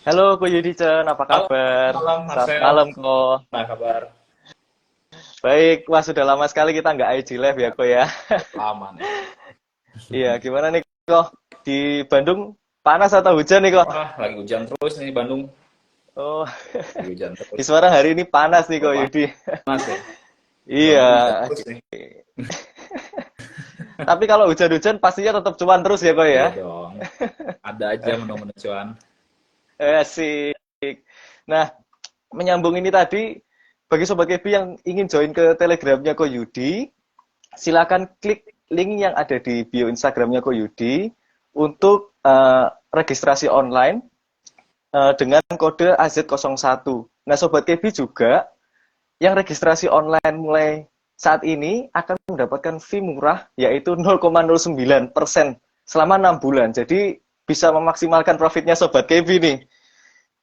Halo Ko Yudi Cen, apa Halo, kabar? malam Selamat Marcel. malam Ko. Nah, kabar? Baik, wah sudah lama sekali kita nggak IG live ya Ko ya. Lama nih. Iya, gimana nih Ko? Di Bandung panas atau hujan nih Ko? Wah, lagi hujan terus nih di Bandung. Oh, Lagi hujan di terus. Semarang hari ini panas nih Oh, Ko Yudi. panas ya. Di Iya, Bandung hujan terus nih. tapi kalau hujan-hujan pastinya tetap cuan terus ya Ko Iya ya. dong. Ada aja menu-menu cuan. Asik. Nah, menyambung ini tadi, bagi Sobat Kebi yang ingin join ke Telegramnya Ko Yudi, silakan klik link yang ada di bio Instagramnya Ko Yudi untuk registrasi online dengan kode AZ01. Nah, Sobat Kebi juga yang registrasi online mulai saat ini akan mendapatkan fee murah yaitu 0,09% selama 6 bulan. Jadi bisa memaksimalkan profitnya Sobat Kebi nih.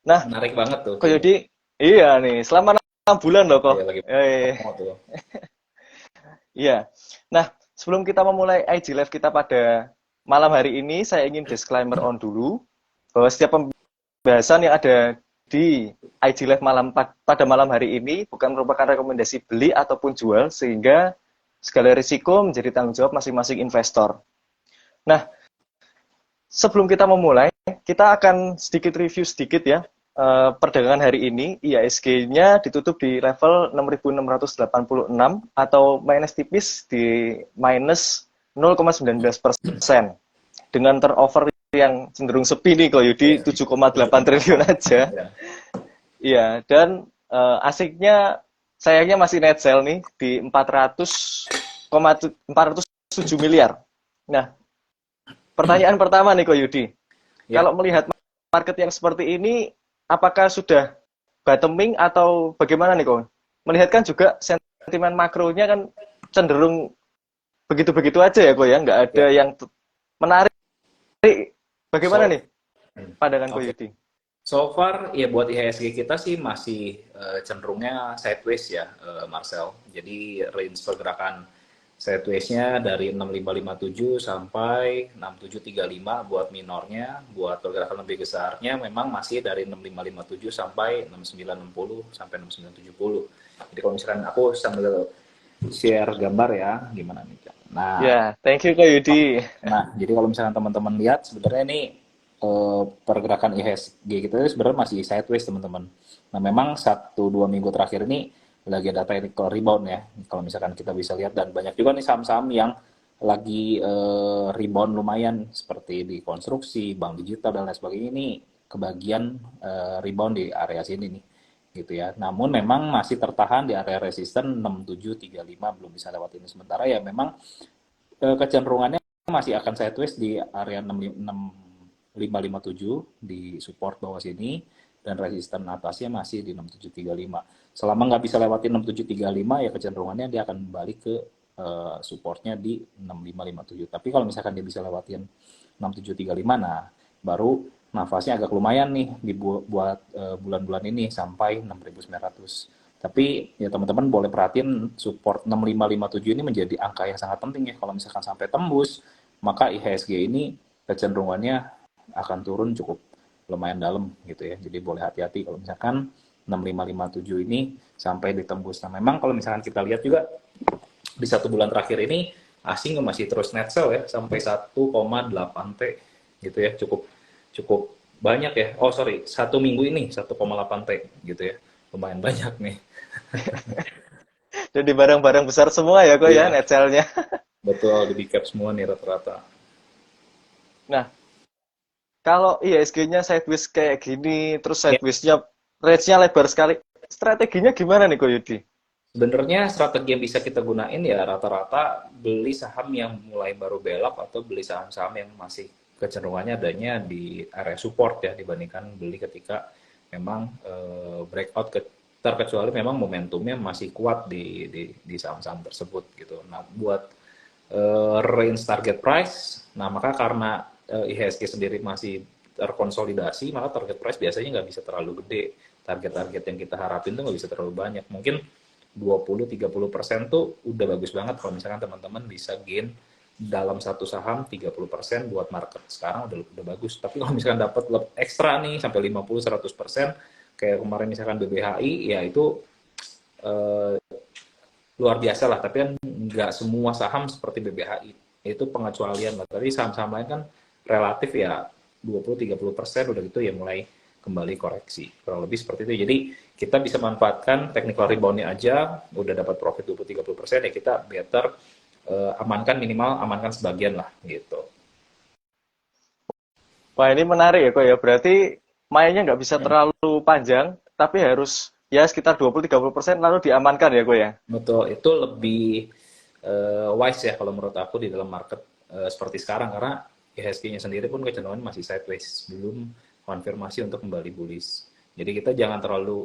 Nah, Menarik banget tuh Ko kayaknya. Yudi, iya nih, selama 6 bulan loh kok. Iya, lagi promo tuh. Iya. Nah, sebelum kita memulai IG Live kita pada malam hari ini, saya ingin disclaimer on dulu bahwa setiap pembahasan yang ada di IG Live pada malam hari ini bukan merupakan rekomendasi beli ataupun jual, sehingga segala risiko menjadi tanggung jawab masing-masing investor. Nah, sebelum kita memulai, kita akan sedikit review sedikit ya. Perdagangan hari ini IHSG-nya ditutup di level 6.686 atau minus tipis di minus 0,19% dengan turnover yang cenderung sepi nih kok Yudi Iya, 7,8 triliun 7,8. aja. Iya. Iya, dan asiknya sayangnya masih net sell nih di 407 miliar. Nah, pertanyaan pertama nih kok Yudi. Ya, Kalau melihat market yang seperti ini, apakah sudah bottoming atau bagaimana nih kok? Melihat kan juga sentimen makronya kan cenderung begitu-begitu aja ya kok ya, nggak ada ya. yang menarik. Bagaimana So, nih pandangan kok oke. Yudi? So far, ya buat IHSG kita sih masih cenderungnya sideways ya, Marcel. Jadi range pergerakan sideways-nya dari 6557 sampai 6735 buat minornya, buat pergerakan lebih besarnya memang masih dari 6557 sampai 6960 sampai 6970. Jadi kalau misalkan aku sambil share gambar ya, gimana nih, Kak? Nah, Ya, thank you kok Yudi. Nah, jadi kalau misalnya teman-teman lihat sebenarnya ini pergerakan IHSG kita ini sebenarnya masih sideways teman-teman. Nah, memang 1-2 minggu terakhir ini lagi ada technical rebound ya. Kalau misalkan kita bisa lihat dan banyak juga nih saham-saham yang lagi rebound lumayan seperti di konstruksi, bank digital dan lain sebagainya ini kebagian rebound di area sini nih gitu ya. Namun memang masih tertahan di area resisten 6735 belum bisa lewat ini sementara ya memang kecenderungannya masih akan sideways di area 6557 di support bawah sini dan resisten atasnya masih di 6735. Selama nggak bisa lewatin 6735 ya kecenderungannya dia akan balik ke supportnya di 6557. Tapi kalau misalkan dia bisa lewatin 6735, nah baru nafasnya agak lumayan nih buat bulan-bulan ini sampai 6900. Tapi ya teman-teman boleh perhatiin support 6557 ini menjadi angka yang sangat penting ya. Kalau misalkan sampai tembus, maka IHSG ini kecenderungannya akan turun cukup lumayan dalam gitu ya. Jadi boleh hati-hati kalau misalkan 6557 ini sampai ditembus. Nah memang kalau misalkan kita lihat juga di 1 bulan terakhir ini asing masih terus net sell ya sampai 1,8 T gitu ya. Cukup cukup banyak ya. Oh sorry, 1 minggu ini 1,8 T gitu ya. Lumayan banyak nih. Jadi barang-barang besar semua ya kok ya Iya, net sell-nya. betul di big cap semua nih rata-rata. Nah, kalau IHSG-nya sideways kayak gini, terus Ya, sideways-nya range-nya lebar sekali, strateginya gimana nih kok Yudi? sebenarnya strategi yang bisa kita gunain ya rata-rata beli saham yang mulai baru belok atau beli saham-saham yang masih kecenderungannya adanya di area support ya dibandingkan beli ketika memang breakout terkecuali memang momentumnya masih kuat di saham-saham tersebut gitu. Nah, buat range target price, nah maka karena IHSG sendiri masih terkonsolidasi, maka target price biasanya nggak bisa terlalu gede. Target-target yang kita harapin tuh nggak bisa terlalu banyak. Mungkin 20-30% tuh udah bagus banget kalau misalkan teman-teman bisa gain dalam satu saham 30% buat market sekarang udah bagus. Tapi kalau misalkan dapat ekstra nih sampai 50-100% kayak kemarin misalkan BBHI ya itu eh, luar biasa lah. Tapi kan nggak semua saham seperti BBHI, itu pengecualian lah. Tapi saham-saham lain kan relatif ya 20-30% udah gitu ya mulai kembali koreksi. Kurang lebih seperti itu. Jadi kita bisa manfaatkan technical rebound-nya aja, udah dapat profit 20-30% ya kita better amankan, minimal amankan sebagian lah gitu. Wah, ini menarik ya kok ya. Berarti mainnya nggak bisa Hmm, terlalu panjang, tapi harus ya sekitar 20-30% lalu diamankan ya kok ya. betul, itu lebih wise ya kalau menurut aku di dalam market seperti sekarang karena IHSG-nya sendiri pun kecenderungan masih sideways, belum konfirmasi untuk kembali bullish. Jadi kita jangan terlalu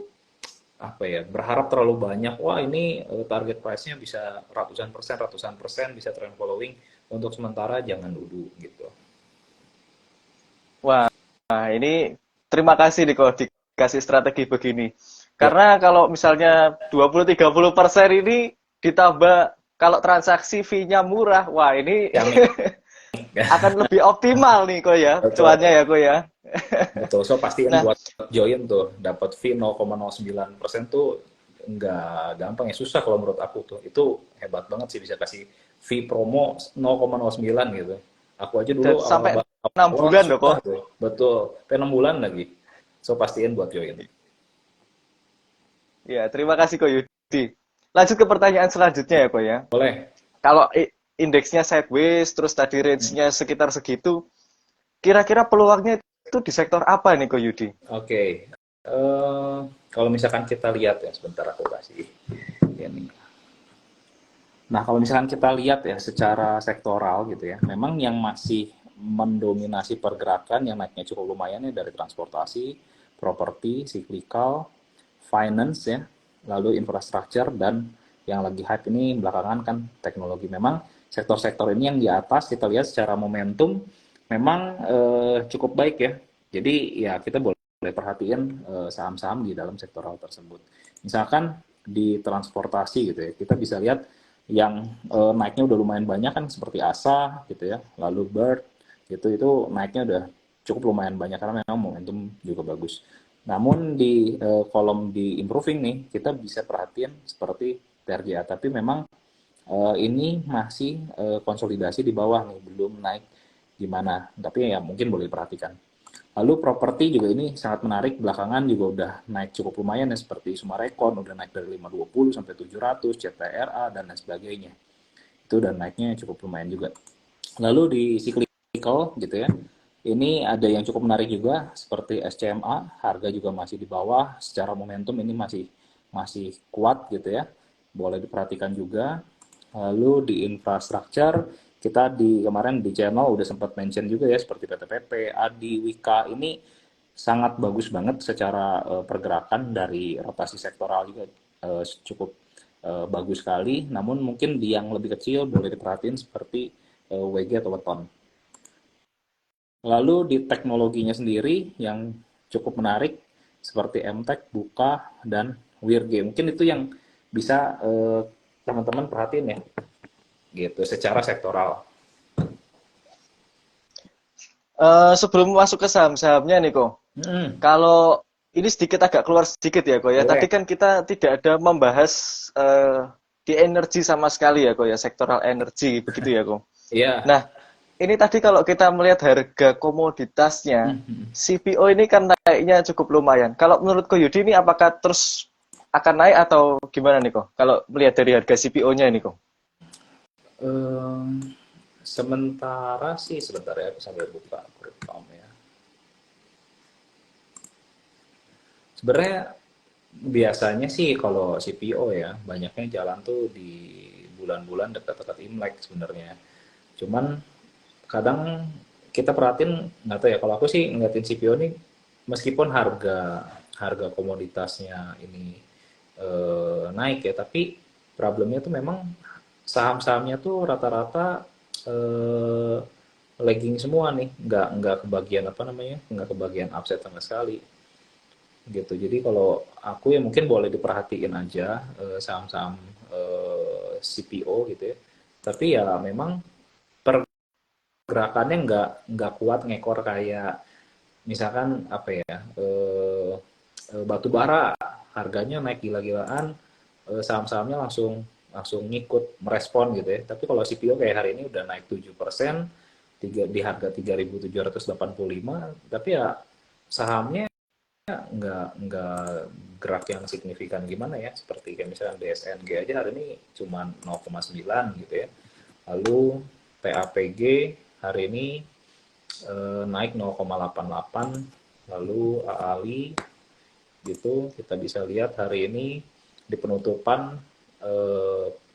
apa ya berharap terlalu banyak. Wah ini target price-nya bisa ratusan persen bisa trend following. Untuk sementara jangan dulu gitu. Wah, ini terima kasih nih kok dikasih strategi begini. Ya, Karena kalau misalnya 20-30% ini ditambah kalau transaksi fee-nya murah, wah ini yang akan lebih optimal nih kok ya, cuannya betul. ya kok ya. Betul, so pastiin Nah, buat join tuh, dapat fee 0,09% tuh nggak gampang ya, susah kalau menurut aku tuh. Itu hebat banget sih bisa kasih fee promo 0,09 gitu. Aku aja dan dulu sampai enam awal bulan loh susah kok. tuh, betul. Sampai 6 bulan lagi. So pastiin buat join. Ya, terima kasih kok Yudi. Lanjut ke pertanyaan selanjutnya ya kok ya. Boleh. Kalau indeksnya sideways, terus tadi Hmm. range-nya sekitar segitu, kira-kira peluangnya itu di sektor apa nih kok Yudi? Oke. Kalau misalkan kita lihat ya, sebentar aku kasih ini. Nah, kalau misalkan kita lihat ya secara sektoral gitu ya, memang yang masih mendominasi pergerakan yang naiknya cukup lumayan ya dari transportasi, properti, cyclical, finance ya, lalu infrastructure dan yang lagi hype ini belakangan kan teknologi. Memang sektor-sektor ini yang di atas kita lihat secara momentum memang cukup baik ya. Jadi ya kita boleh perhatiin saham-saham di dalam sektoral tersebut. Misalkan di transportasi gitu ya, kita bisa lihat yang naiknya udah lumayan banyak kan seperti ASA gitu ya, lalu Bird gitu itu naiknya udah cukup lumayan banyak karena memang momentum juga bagus. Namun di kolom di improving nih kita bisa perhatiin seperti TRJA tapi memang ini masih konsolidasi di bawah nih belum naik gimana tapi ya mungkin boleh diperhatikan. Lalu properti juga ini sangat menarik, belakangan juga udah naik cukup lumayan ya, seperti Sumarekon udah naik dari 520 sampai 700, CTRA, dan lain sebagainya. Itu udah naiknya cukup lumayan juga. Lalu di cyclical gitu ya, ini ada yang cukup menarik juga, seperti SCMA, harga juga masih di bawah, secara momentum ini masih masih kuat gitu ya, boleh diperhatikan juga. Lalu di infrastruktur, kita di kemarin di channel udah sempat mention juga ya, seperti PTPP, ADI, Wika, ini sangat bagus banget secara pergerakan dari rotasi sektoral juga cukup bagus sekali. Namun mungkin di yang lebih kecil boleh diperhatiin seperti WG atau Weton. Lalu di teknologinya sendiri yang cukup menarik seperti MTech, Buka, dan Wirge. Mungkin itu yang bisa teman-teman perhatiin ya, gitu secara sektoral. Sebelum masuk ke saham-sahamnya nih kok, Hmm, kalau ini sedikit agak keluar sedikit ya kok ya. Tadi boleh. kan kita tidak ada membahas eh, di energi sama sekali ya kok ya, sektoral energi begitu ya kok. Iya. Nah, ini tadi kalau kita melihat harga komoditasnya, Hmm. CPO ini kan naiknya cukup lumayan. Kalau menurut Ko Yudi ini apakah terus akan naik atau gimana nih kok? Kalau melihat dari harga CPO-nya ini kok. Em, sementara sih sebentar ya, aku sambil buka Cryptom ya. Sebenarnya biasanya sih kalau CPO ya banyaknya jalan tuh di bulan-bulan dekat-dekat Imlek sebenarnya. Cuman kadang kita perhatiin nggak tahu ya kalau aku sih ngeliatin CPO ini meskipun harga harga komoditasnya ini naik ya tapi problemnya tuh memang saham-sahamnya tuh rata-rata eh, lagging semua nih nggak kebagian apa namanya nggak kebagian upside sama sekali gitu. Jadi kalau aku ya mungkin boleh diperhatiin aja saham-saham CPO gitu ya. Tapi ya memang pergerakannya nggak kuat ngekor kayak misalkan apa ya, batu bara harganya naik gila-gilaan, saham-sahamnya langsung langsung ngikut merespon gitu ya. Tapi kalau CPO kayak hari ini udah naik 7%, di harga 3.785, tapi ya sahamnya nggak gerak yang signifikan gimana ya, seperti kayak misalnya DSNG aja hari ini cuma 0,9 gitu ya. Lalu PAPG hari ini naik 0,88, lalu AALI gitu kita bisa lihat hari ini di penutupan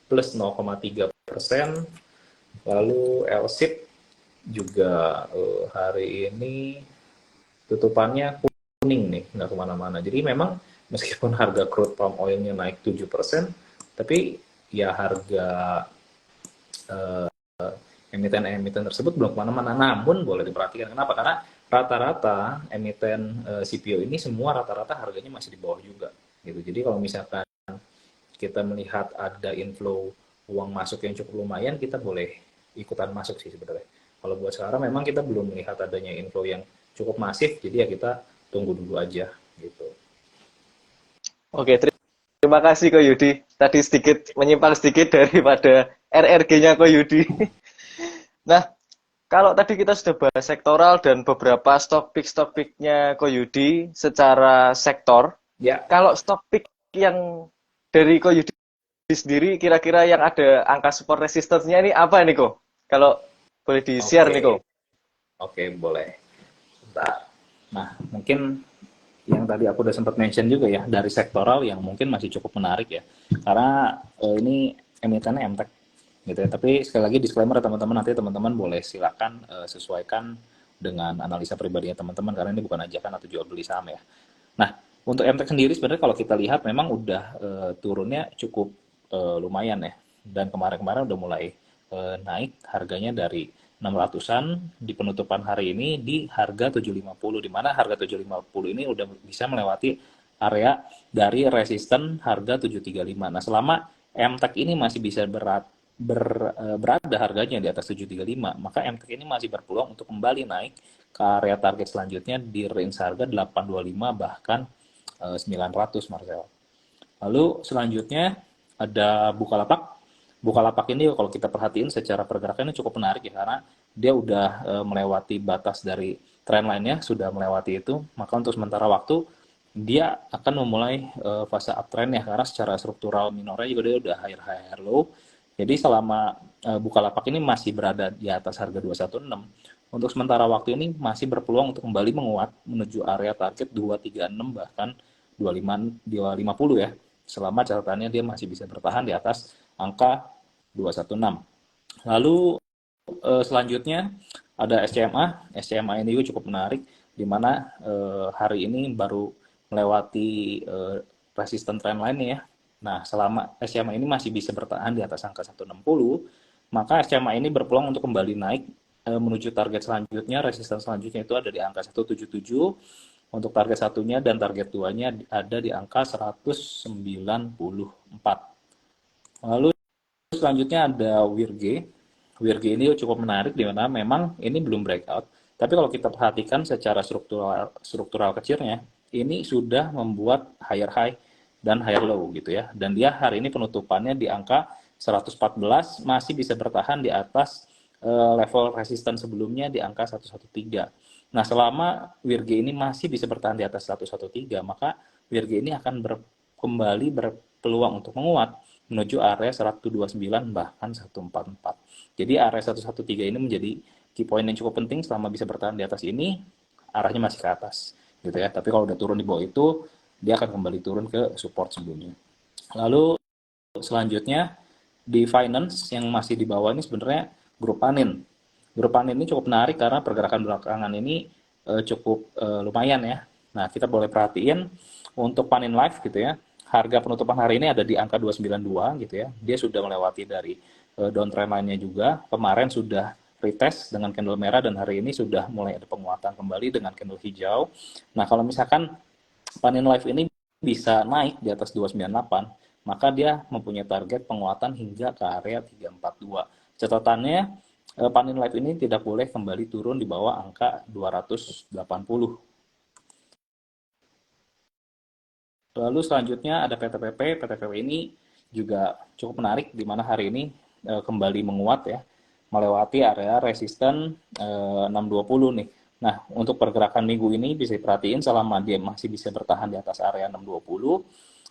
plus 0,3%, lalu LSIP juga hari ini tutupannya kuning nih, nggak kemana-mana. Jadi memang meskipun harga crude palm oilnya naik 7%, tapi ya harga emiten-emiten tersebut belum kemana-mana. Namun boleh diperhatikan kenapa? Karena rata-rata emiten CPO ini semua rata-rata harganya masih di bawah juga. Gitu. Jadi kalau misalkan kita melihat ada inflow uang masuk yang cukup lumayan, kita boleh ikutan masuk sih sebenarnya. Kalau buat sekarang memang kita belum melihat adanya inflow yang cukup masif, jadi ya kita tunggu dulu aja gitu. Oke, terima kasih Ko Yudi. Tadi sedikit menyimpang sedikit daripada RRG-nya Ko Yudi. Nah, kalau tadi kita sudah bahas sektoral dan beberapa stock pick-nya Ko Yudi secara sektor, Ya, kalau stock pick yang dari Ko Yudi sendiri kira-kira yang ada angka support resistance-nya ini apa nih Ko? Kalau boleh di-share nih Ko. oke, oke boleh. Bentar. Nah, mungkin yang tadi aku udah sempat mention juga ya, dari sektoral yang mungkin masih cukup menarik ya. Karena ini emitennya MTEK gitu ya. Tapi sekali lagi disclaimer teman-teman, nanti teman-teman boleh silakan sesuaikan dengan analisa pribadinya teman-teman, karena ini bukan ajakan atau jual beli saham ya. Nah, untuk MTEK sendiri sebenarnya kalau kita lihat memang udah turunnya cukup lumayan ya. Dan kemarin-kemarin udah mulai naik harganya dari 600-an di penutupan hari ini di harga 750, di mana harga 750 ini udah bisa melewati area dari resisten harga 735. Nah, selama MTEK ini masih bisa berada harganya di atas 735, maka MTEK ini masih berpeluang untuk kembali naik ke area target selanjutnya di range harga 825 bahkan 900, Marcel. Lalu selanjutnya ada Bukalapak. Bukalapak ini kalau kita perhatiin secara pergerakannya cukup menarik ya, karena dia udah melewati batas dari trendline-nya, sudah melewati itu, maka untuk sementara waktu dia akan memulai fase uptrend ya, karena secara struktural minornya juga dia udah higher low. Jadi selama Bukalapak ini masih berada di atas harga 216, untuk sementara waktu ini masih berpeluang untuk kembali menguat menuju area target 236 bahkan 250 ya, selama catatannya dia masih bisa bertahan di atas angka 216. Lalu selanjutnya ada SCMA. SCMA ini juga cukup menarik, di mana hari ini baru melewati resisten trendline ya. Nah, selama SCMA ini masih bisa bertahan di atas angka 160, maka SCMA ini berpeluang untuk kembali naik menuju target selanjutnya. Resisten selanjutnya itu ada di angka 177 untuk target satunya, dan target duanya ada di angka 194. Lalu selanjutnya ada WIRG. WIRG ini cukup menarik di mana memang ini belum breakout, tapi kalau kita perhatikan secara struktural kecilnya, ini sudah membuat higher high dan higher low gitu ya. Dan dia hari ini penutupannya di angka 114, masih bisa bertahan di atas level resisten sebelumnya di angka 113. Nah, selama WIRG ini masih bisa bertahan di atas 113, maka WIRG ini akan kembali berpeluang untuk menguat menuju area 129 bahkan 144. Jadi area 113 ini menjadi key point yang cukup penting. Selama bisa bertahan di atas ini, arahnya masih ke atas gitu ya. Tapi kalau udah turun di bawah itu, dia akan kembali turun ke support sebelumnya. Lalu selanjutnya di finance yang masih di bawah ini sebenarnya grup Panin. Grup Panin ini cukup menarik karena pergerakan belakangan ini cukup lumayan ya. Nah, kita boleh perhatiin untuk Panin Life gitu ya. Harga penutupan hari ini ada di angka 292 gitu ya. Dia sudah melewati dari downtrend line-nya juga. Kemarin sudah retest dengan candle merah, dan hari ini sudah mulai ada penguatan kembali dengan candle hijau. Nah, kalau misalkan Panin Life ini bisa naik di atas 298, maka dia mempunyai target penguatan hingga ke area 342. Catatannya Panin Live ini tidak boleh kembali turun di bawah angka 280. Lalu selanjutnya ada PTPP. PTPP ini juga cukup menarik di mana hari ini kembali menguat ya, melewati area resisten 620 nih. Nah, untuk pergerakan minggu ini bisa diperhatiin selama dia masih bisa bertahan di atas area 620,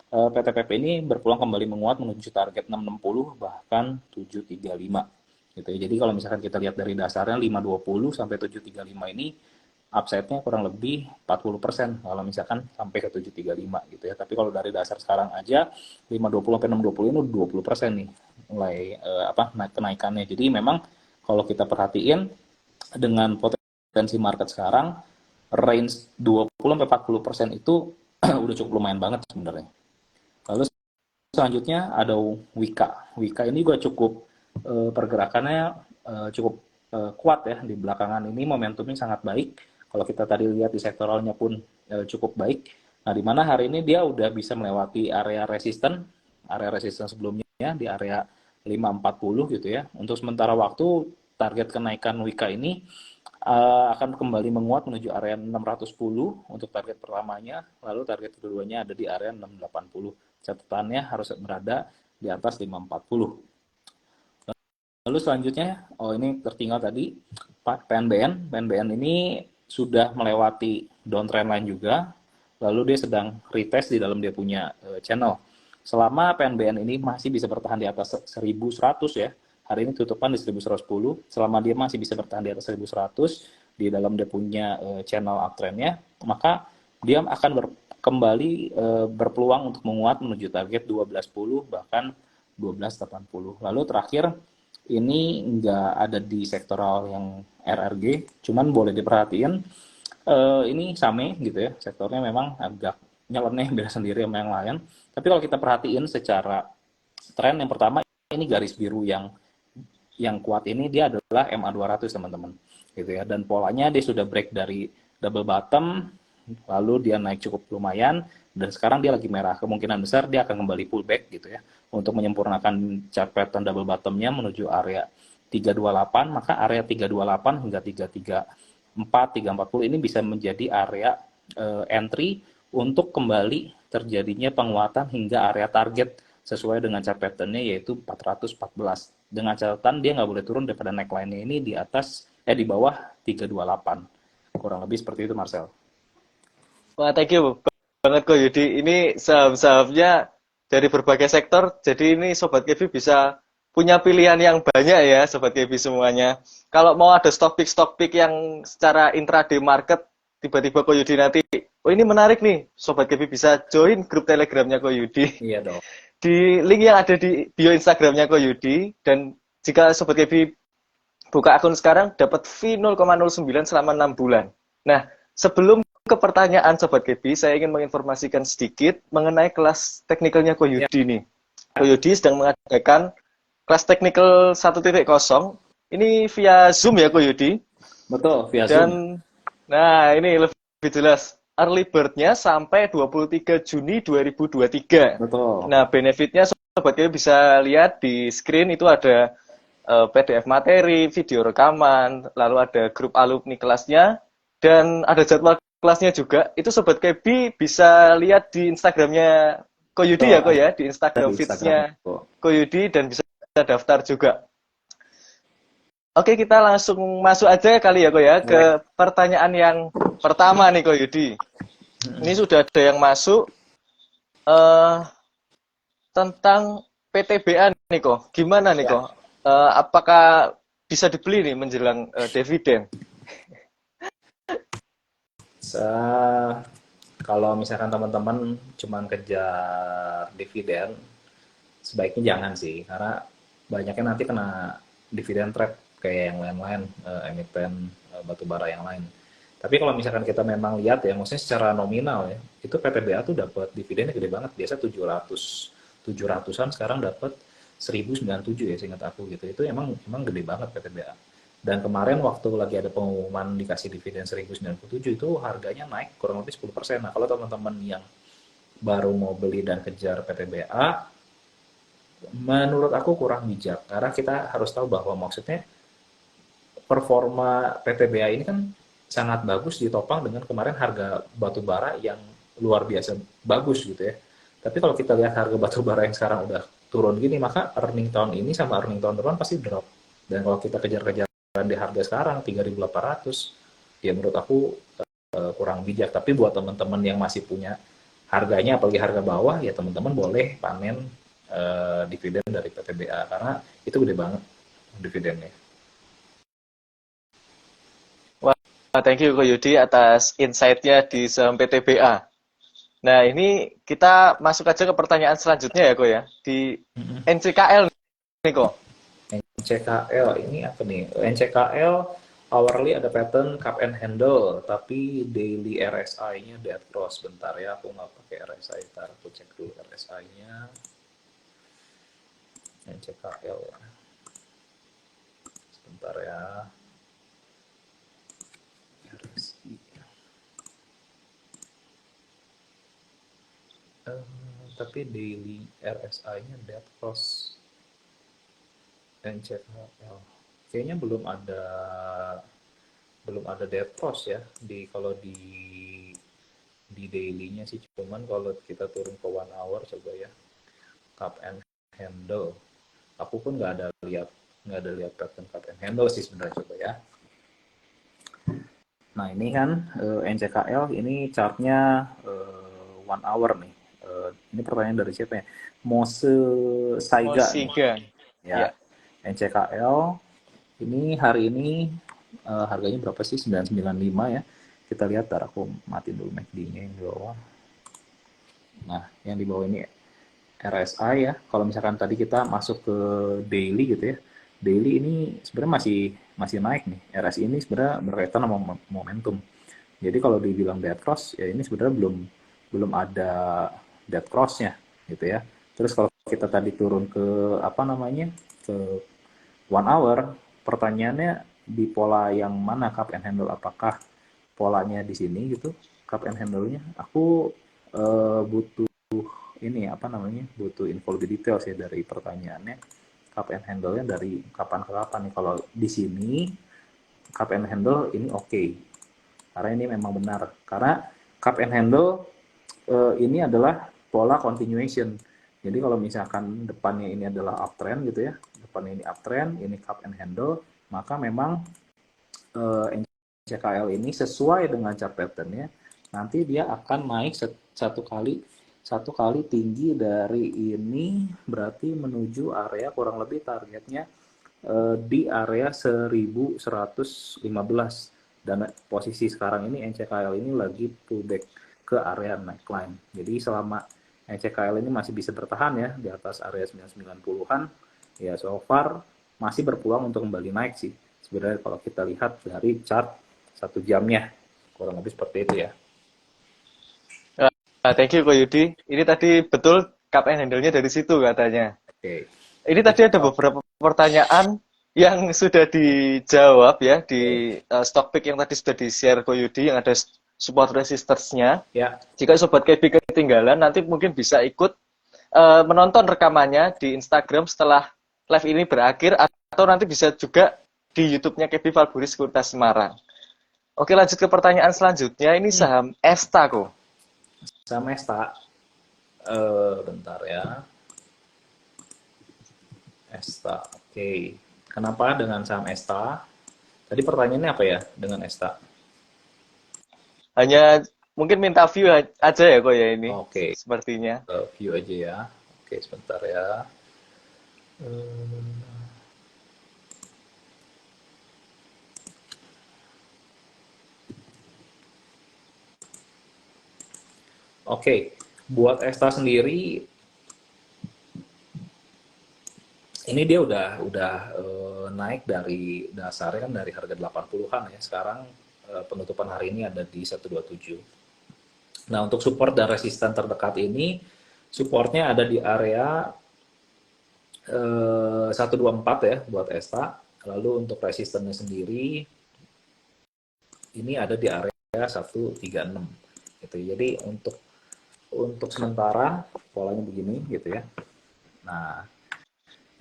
PTPP ini berpeluang kembali menguat menuju target 660 bahkan 735 gitu ya. Jadi kalau misalkan kita lihat dari dasarnya 520 sampai 735 ini upside-nya kurang lebih 40% kalau misalkan sampai ke 735 gitu ya. Tapi kalau dari dasar sekarang aja 520 sampai 620 ini 20% nih mulai naik kenaikannya. Jadi memang kalau kita perhatiin dengan potensi market sekarang range 20 sampai 40% itu udah cukup lumayan banget sebenarnya. Lalu selanjutnya ada Wika. Wika ini juga cukup pergerakannya cukup kuat ya di belakangan ini, momentumnya sangat baik. Kalau kita tadi lihat di sektoralnya pun cukup baik. Nah, di mana hari ini dia udah bisa melewati area resisten sebelumnya di area 540 gitu ya. Untuk sementara waktu target kenaikan Wika ini akan kembali menguat menuju area 610 untuk target pertamanya, lalu target keduanya ada di area 680. Catatannya harus berada di atas 540. Lalu selanjutnya, ini tertinggal tadi, PNBN. PNBN ini sudah melewati downtrend line juga, lalu dia sedang retest di dalam dia punya channel. Selama PNBN ini masih bisa bertahan di atas 1100 ya, hari ini tutupan di 1110, selama dia masih bisa bertahan di atas 1100, di dalam dia punya channel uptrendnya, maka dia akan kembali berpeluang untuk menguat menuju target 1210 bahkan 1280. Lalu terakhir, ini nggak ada di sektoral yang RRG, cuman boleh diperhatiin ini Same gitu ya, sektornya memang agak nyeleneh beda sendiri sama yang lain. Tapi kalau kita perhatiin secara tren, yang pertama ini garis biru yang kuat ini dia adalah MA200 teman-teman gitu ya, dan polanya dia sudah break dari double bottom, lalu dia naik cukup lumayan, dan sekarang dia lagi merah. Kemungkinan besar dia akan kembali pullback gitu ya, untuk menyempurnakan chart pattern double bottomnya menuju area 328, maka area 328 hingga 334, 340 ini bisa menjadi area entry untuk kembali terjadinya penguatan hingga area target sesuai dengan chart pattern-nya yaitu 414. Dengan catatan dia nggak boleh turun daripada neckline-nya ini di bawah 328. Kurang lebih seperti itu, Marcel. Wah, thank you banget kok Yudi. Ini saham-sahamnya dari berbagai sektor, jadi ini Sobat Kevi bisa punya pilihan yang banyak ya, Sobat Kevi semuanya. Kalau mau ada stock pick yang secara intraday market, tiba-tiba kok Yudi nanti, oh ini menarik nih, Sobat Kevi bisa join grup telegramnya kok Yudi. Iya dong. Di link yang ada di bio Instagramnya kok Yudi, dan jika Sobat Kevi buka akun sekarang, dapat fee 0,09 selama 6 bulan. Nah, sebelum ke pertanyaan Sobat Kevi, saya ingin menginformasikan sedikit mengenai kelas teknikalnya Koyudi nih. Koyudi sedang mengadakan kelas teknikal 1.0. Ini via Zoom ya Koyudi? Betul, via Zoom. Nah, ini lebih jelas. Early bird-nya sampai 23 Juni 2023. Betul. Nah, benefitnya Sobat Kevi bisa lihat di screen, itu ada PDF materi, video rekaman, lalu ada grup alumni kelasnya, dan ada jadwal kelasnya juga. Itu Sobat Kevi bisa lihat di Instagramnya Koyudi ya, Ko ya, di Instagram feeds-nya Koyudi, dan bisa daftar juga. Oke, kita langsung masuk aja kali ya, Ko ya, ke pertanyaan yang pertama nih, Koyudi. Ini sudah ada yang masuk tentang PTBA nih, Ko. Gimana nih, Ko? Apakah bisa dibeli nih menjelang dividen? Kalau misalkan teman-teman cuma kejar dividen, sebaiknya jangan sih, karena banyaknya nanti kena dividen trap kayak yang lain-lain, emiten batubara yang lain. Tapi kalau misalkan kita memang lihat ya, maksudnya secara nominal ya, itu PTBA tuh dapat dividennya gede banget. Biasa 700-an, sekarang dapat 1097 ya seingat aku gitu. Itu emang gede banget PTBA. Dan kemarin waktu lagi ada pengumuman dikasih dividen 1097 itu harganya naik kurang lebih 10%. Nah, kalau teman-teman yang baru mau beli dan kejar PTBA, menurut aku kurang bijak. Karena kita harus tahu bahwa maksudnya performa PTBA ini kan sangat bagus ditopang dengan kemarin harga batu bara yang luar biasa bagus gitu ya. Tapi kalau kita lihat harga batu bara yang sekarang udah turun gini, maka earning tahun ini sama earning tahun depan pasti drop. Dan kalau kita kejar-kejaran di harga sekarang 3.800, ya menurut aku kurang bijak. Tapi buat teman-teman yang masih punya harganya, apalagi harga bawah, ya teman-teman boleh panen dividen dari PTBA karena itu gede banget dividennya. Wah, thank you Ko Yudi atas insight-nya di saham PTBA. Nah, ini kita masuk aja ke pertanyaan selanjutnya ya, Ko ya. Di NCKL nih, Ko. NCKL ini apa nih? NCKL hourly ada pattern cup and handle, tapi daily RSI-nya dead cross. Bentar ya, aku nggak pakai RSI. Ntar aku cek dulu RSI-nya. NCKL ya. Sebentar ya. RSI. Tapi daily RSI-nya dead cross. NCKL. Kayaknya belum ada dead cross ya kalau di daily-nya sih, cuman kalau kita turun ke 1 hour coba ya, cup and handle, aku pun nggak ada lihat pattern cup and handle sih sebenarnya, coba ya. Nah ini kan NCKL ini chartnya 1 hour nih. Ini pertanyaan dari siapa ya? Mose Saiga nih. Ya, NCKL ini hari ini harganya berapa sih? 995 ya. Kita lihat, ntar aku matiin dulu MACD-nya yang di bawah. Nah, yang di bawah ini RSI ya. Kalau misalkan tadi kita masuk ke daily gitu ya. Daily ini sebenarnya masih naik nih. RSI ini sebenarnya berkaitan sama momentum. Jadi kalau dibilang dead cross ya ini sebenarnya belum ada dead cross-nya gitu ya. Terus kalau kita tadi turun ke apa namanya? Ke 1 hour, pertanyaannya di pola yang mana cup and handle? Apakah polanya di sini gitu, cup and handle-nya? Aku butuh ini apa namanya? Butuh info lebih detail sih dari pertanyaannya. Cup and handle-nya dari kapan ke kapan nih? Kalau di sini cup and handle ini oke. Karena ini memang benar. Karena cup and handle ini adalah pola continuation. Jadi kalau misalkan depannya ini adalah uptrend gitu ya, depannya ini uptrend, ini cup and handle, maka memang NCKL ini sesuai dengan chart pattern-nya, nanti dia akan naik satu kali tinggi dari ini, berarti menuju area kurang lebih targetnya di area 1115. Dan posisi sekarang ini NCKL ini lagi pullback ke area neckline. Jadi selama NCKL ini masih bisa bertahan ya di atas area 990-an, ya so far masih berpeluang untuk kembali naik sih. Sebenarnya kalau kita lihat dari chart 1 jamnya, kurang lebih seperti itu ya. Thank you Ko Yudi. Ini tadi betul cup and handle-nya dari situ katanya. Oke. Ini tadi ada beberapa pertanyaan yang sudah dijawab ya di stock pick yang tadi sudah di-share Ko Yudi, yang ada support resistance-nya. Ya. Jika Sobat KB ketinggalan, nanti mungkin bisa ikut menonton rekamannya di Instagram setelah live ini berakhir, atau nanti bisa juga di YouTube-nya KB Valburi Sekuritas Semarang. Oke, lanjut ke pertanyaan selanjutnya. Ini saham Esta, Ko. Saham Esta. Bentar ya. Esta, oke. Kenapa dengan saham Esta? Tadi pertanyaannya apa ya dengan Esta? Hanya mungkin minta view aja ya kok ya ini. Oke. Sepertinya. View aja ya. Oke, sebentar ya. Oke, buat Esta sendiri ini dia udah naik dari dasarnya kan dari harga 80-an ya. Sekarang penutupan hari ini ada di 127. Nah, untuk support dan resisten terdekat ini, supportnya ada di area 124 ya buat Esta. Lalu untuk resistennya sendiri, ini ada di area 136. Gitu. Jadi untuk sementara polanya begini gitu ya. Nah,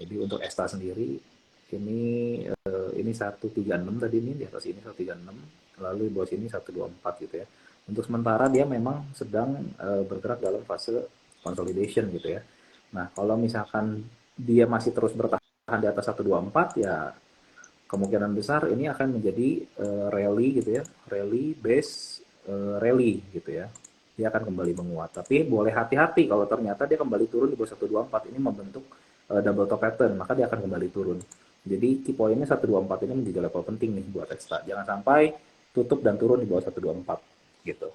jadi untuk Esta sendiri Ini 136 tadi, ini di atas ini 136, lalu di bawah sini 124 gitu ya. Untuk sementara dia memang sedang bergerak dalam fase consolidation gitu ya. Nah, kalau misalkan dia masih terus bertahan di atas 124 ya kemungkinan besar ini akan menjadi rally gitu ya, rally base rally gitu ya. Dia akan kembali menguat. Tapi boleh hati-hati kalau ternyata dia kembali turun di bawah 124 ini membentuk double top pattern, maka dia akan kembali turun. Jadi key pointnya 124 ini menjadi level penting nih buat Extra. Jangan sampai tutup dan turun di bawah 124 gitu.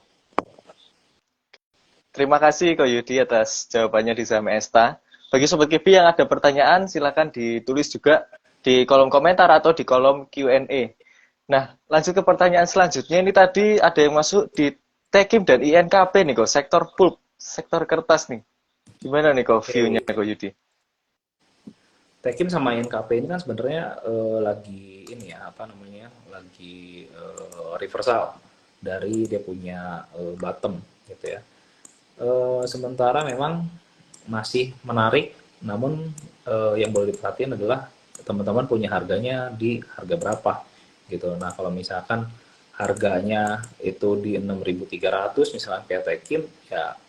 Terima kasih Ko Yudi atas jawabannya di saham Esta. Bagi Sobat Kibi yang ada pertanyaan, silakan ditulis juga di kolom komentar atau di kolom Q&A. Nah, lanjut ke pertanyaan selanjutnya. Ini tadi ada yang masuk di Tekim dan INKP nih, Ko. Sektor pulp, sektor kertas nih. Gimana nih, Ko, view-nya, Ko Yudi? Tekim sama NKP ini kan sebenarnya lagi ini ya apa namanya lagi reversal dari dia punya bottom gitu ya. Sementara memang masih menarik, namun yang boleh diperhatikan adalah teman-teman punya harganya di harga berapa gitu. Nah kalau misalkan harganya itu di 6.300 misalkan kayak Tekim ya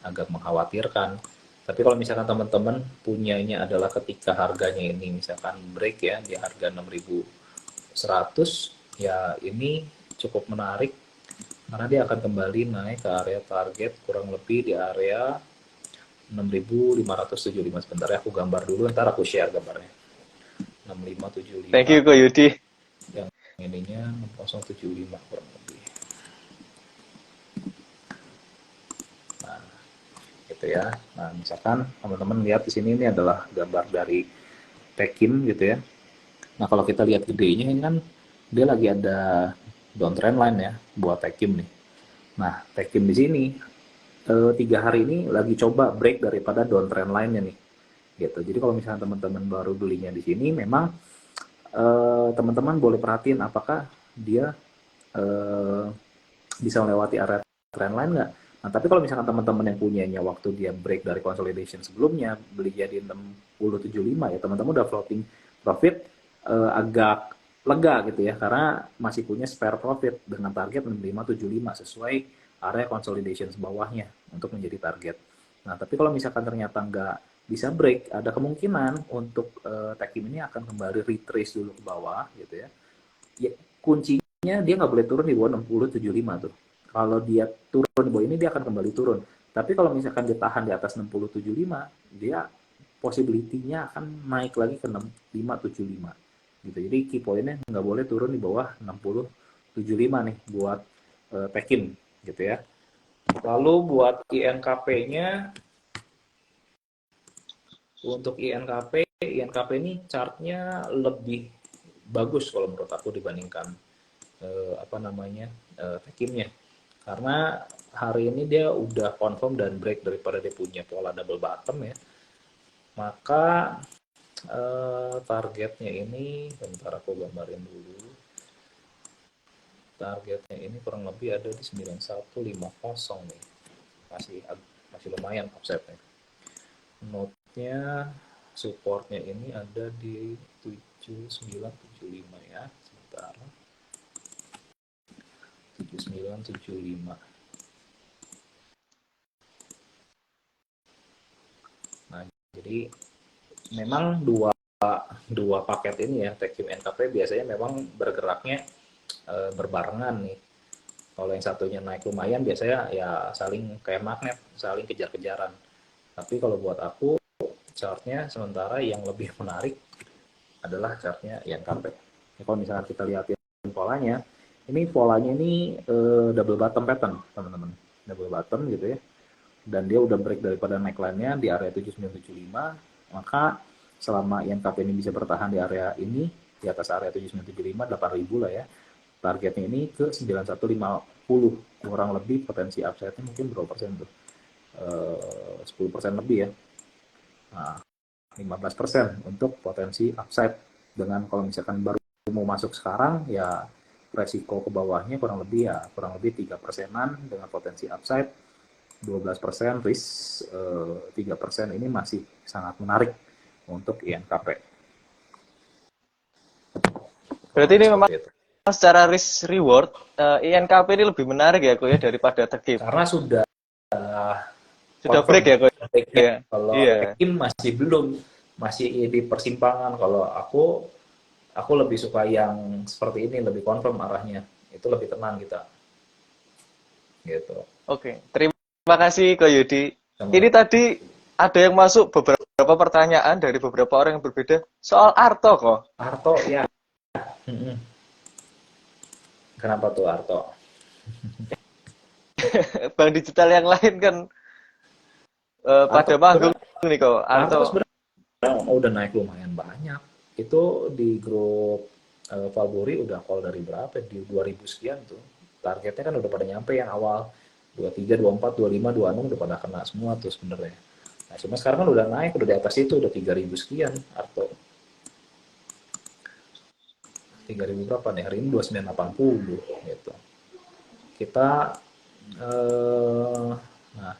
agak mengkhawatirkan. Tapi kalau misalkan teman-teman punyanya adalah ketika harganya ini misalkan break ya di harga 6.100 ya ini cukup menarik karena dia akan kembali naik ke area target kurang lebih di area 6.575. Sebentar ya aku gambar dulu, ntar aku share gambarnya. Thank 6575 you, Ko Yudi. yang ininya 6075 kurang lebih. Nah, gitu ya. Nah, misalkan teman-teman lihat di sini ini adalah gambar dari Tekim gitu ya. Nah, kalau kita lihat gedenya ini kan dia lagi ada downtrend line ya buat Tekim nih. Nah, Tekim di sini 3 hari ini lagi coba break daripada downtrend line-nya nih. Gitu. Jadi kalau misalnya teman-teman baru belinya di sini memang teman-teman boleh perhatiin apakah dia eh, bisa melewati area trendline nggak. Nah, tapi kalau misalkan teman-teman yang punyanya waktu dia break dari consolidation sebelumnya, beli jadi 6075 ya, teman-teman udah floating profit agak lega gitu ya, karena masih punya spare profit dengan target 6575 sesuai area consolidation sebawahnya untuk menjadi target. Nah, tapi kalau misalkan ternyata nggak bisa break, ada kemungkinan untuk Tekim ini akan kembali retrace dulu ke bawah gitu ya. Ya, kuncinya dia nggak boleh turun di bawah 6075 tuh. Kalau dia turun di bawah ini dia akan kembali turun. Tapi kalau misalkan dia tahan di atas 6075, dia possibility-nya akan naik lagi ke 6575 gitu. Jadi key point-nya nggak boleh turun di bawah 6075 nih buat Tekim gitu ya. Lalu buat INKP-nya, untuk INKP ini chartnya lebih bagus kalau menurut aku dibandingkan apa namanya Tekimnya, karena hari ini dia udah confirm dan break daripada dia punya pola double bottom ya. Maka targetnya ini bentar aku gambarin dulu. Targetnya ini kurang lebih ada di 9150 nih. Masih lumayan offsetnya. Note-nya supportnya ini ada di 7975 ya. Sebentar. 7975. Nah, jadi memang dua paket ini ya, Tekim NKP biasanya memang bergeraknya berbarengan nih. Kalau yang satunya naik lumayan biasanya ya saling kayak magnet, saling kejar-kejaran. Tapi kalau buat aku chartnya sementara yang lebih menarik adalah chartnya INKP. Ya, kalau misalnya kita lihatin polanya, ini double bottom pattern teman-teman, double bottom gitu ya. Dan dia udah break daripada neckline-nya di area 7975, maka selama INKP ini bisa bertahan di area ini, di atas area 7975, 8000 lah ya, targetnya ini ke 9150, kurang lebih potensi upside-nya mungkin berapa persen tuh? 10% lebih ya. Nah, 15% untuk potensi upside. Dengan kalau misalkan baru mau masuk sekarang, ya resiko ke bawahnya kurang lebih 3%-an dengan potensi upside 12%, risk 3% ini masih sangat menarik untuk INKP. Berarti ini memang seperti itu. secara risk reward INKP ini lebih menarik ya kok ya daripada Tekim. Karena sudah Sudah break ya confirm kok breaknya. ya. Kalau Iya. Tekim masih belum, masih di persimpangan. Kalau aku lebih suka yang seperti ini, lebih confirm arahnya. Itu lebih tenang kita. Gitu. Oke. Terima kasih Ko Yudi. Sama Ini tadi ada yang masuk beberapa pertanyaan dari beberapa orang yang berbeda soal Arto kok. Arto ya. Kenapa tuh Arto? Bank digital yang lain kan pada Arto manggung nih kok. Arto Arto. sebenarnya udah naik lumayan banyak. Itu di grup Valburi udah call dari berapa? Di 2000 sekian tuh. Targetnya kan udah pada nyampe yang awal 23, 24, 25, 26 udah pada kena semua tuh sebenarnya. Nah, cuma sekarang kan udah naik, udah di atas itu, udah 3000 sekian Arto. 3000 berapa nih? Hari ini 2980 gitu. Kita nah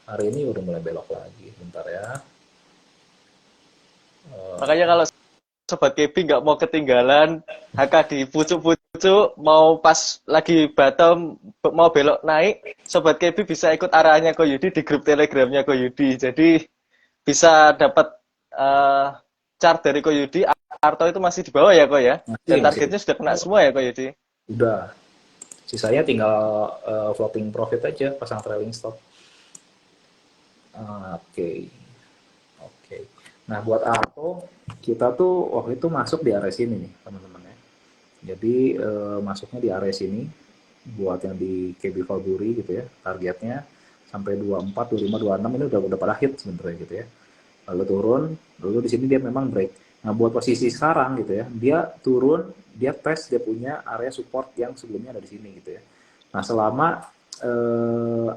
hari ini udah mulai belok lagi. Bentar ya. Makanya kalau Sobat KB nggak mau ketinggalan, HK di pucuk-pucuk, mau pas lagi bottom, mau belok naik, Sobat KB bisa ikut arahannya Ko Yudi di grup Telegramnya Ko Yudi. Jadi bisa dapat chart dari Ko Yudi, Arto itu masih di bawah ya Ko ya? Dan targetnya sudah kena semua ya Ko Yudi? Udah. Sisanya tinggal floating profit aja, pasang trailing stop. Oke. Nah, buat Arto, kita tuh waktu itu masuk di area sini nih, teman-teman ya. Jadi masuknya di area sini buat yang di KB Valburi gitu ya. Targetnya sampai 24, 25, 26 ini udah pada hit sebenarnya gitu ya. Lalu turun, lalu di sini dia memang break. Nah, buat posisi sekarang gitu ya, dia turun, dia tes, dia punya area support yang sebelumnya ada di sini gitu ya. Nah, selama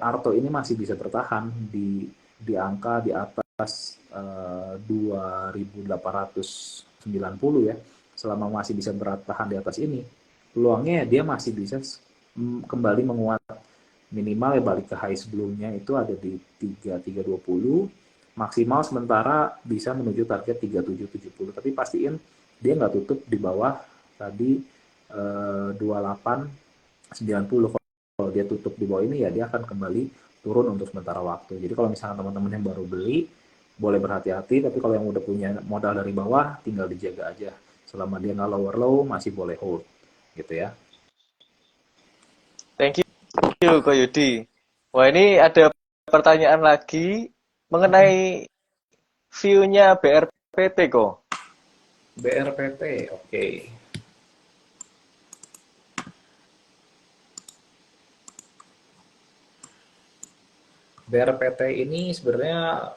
Arto ini masih bisa bertahan di angka di atas 2890 ya, selama masih bisa bertahan di atas ini, peluangnya dia masih bisa kembali menguat, minimal ya balik ke high sebelumnya itu ada di 3320, maksimal sementara bisa menuju target 3770, tapi pastiin dia nggak tutup di bawah tadi 2890. Kalau dia tutup di bawah ini ya dia akan kembali turun untuk sementara waktu. Jadi kalau misalnya teman-teman yang baru beli boleh berhati-hati, tapi kalau yang udah punya modal dari bawah tinggal dijaga aja. Selama dia nggak lower low masih boleh hold gitu ya. Thank you Ko Yudi. Wah ini ada pertanyaan lagi mengenai view-nya BRPT kok. BRPT, oke. BRPT ini sebenarnya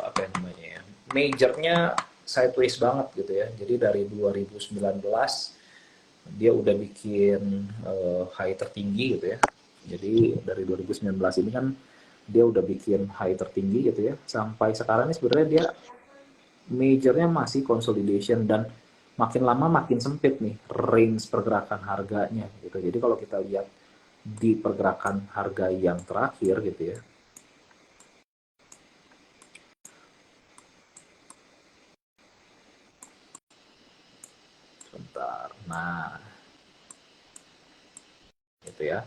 apa yang namanya ya? Majornya sideways banget gitu ya. Jadi dari 2019 dia udah bikin high tertinggi gitu ya. Jadi dari 2019 ini kan dia udah bikin high tertinggi gitu ya. Sampai sekarang ini sebenarnya dia majornya masih consolidation dan makin lama makin sempit nih range pergerakan harganya gitu. Jadi kalau kita lihat di pergerakan harga yang terakhir gitu ya. Sebentar. Nah. Gitu ya.